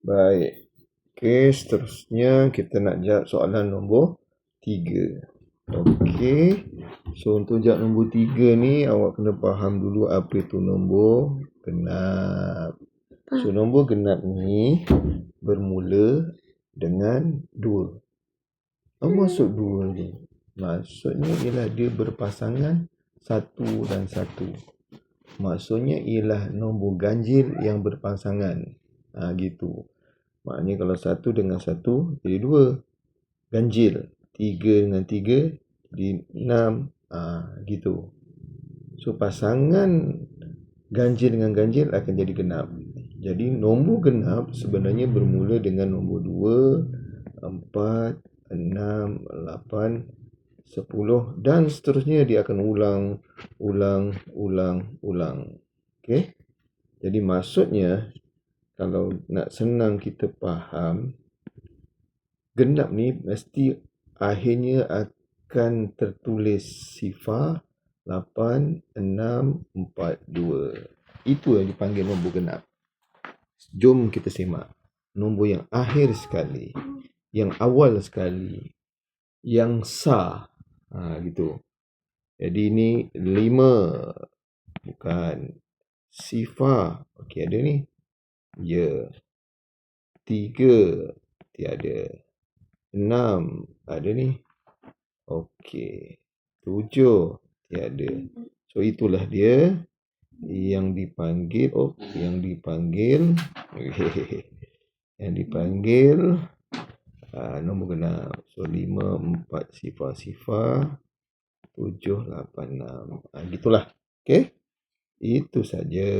Baik. Okey, seterusnya kita nak jawab soalan nombor 3. Okey. So untuk jawab nombor 3 ni awak kena faham dulu apa itu nombor genap. So nombor genap ni bermula dengan 2. Apa maksud 2 ni? Maksudnya ialah dia berpasangan 1 dan 1. Maksudnya ialah nombor ganjil yang berpasangan. Gitu. Maknanya kalau 1 dengan 1 jadi 2. Ganjil. 3 dengan 3 jadi 6. Gitu. So pasangan ganjil dengan ganjil akan jadi genap. Jadi nombor genap sebenarnya bermula dengan nombor 2, 4, 6, 8, 10 dan seterusnya dia akan ulang. Okey. Jadi maksudnya kalau nak senang kita faham, genap ni mesti akhirnya akan tertulis sifar 8, 6, 4, 2. Itu yang dipanggil nombor genap. Jom kita semak. Nombor yang akhir sekali, yang awal sekali, yang sah. Gitu. Jadi ini 5. Bukan. Sifar. Okey, ada ni. Ya. 3. Tiada. 6. Ada ni. Okey. 7. Tiada. So itulah dia yang dipanggil nombor genap. So 5, 4 sifar-sifar, 7, 8, 6. Gitulah. Okey. Itu saja.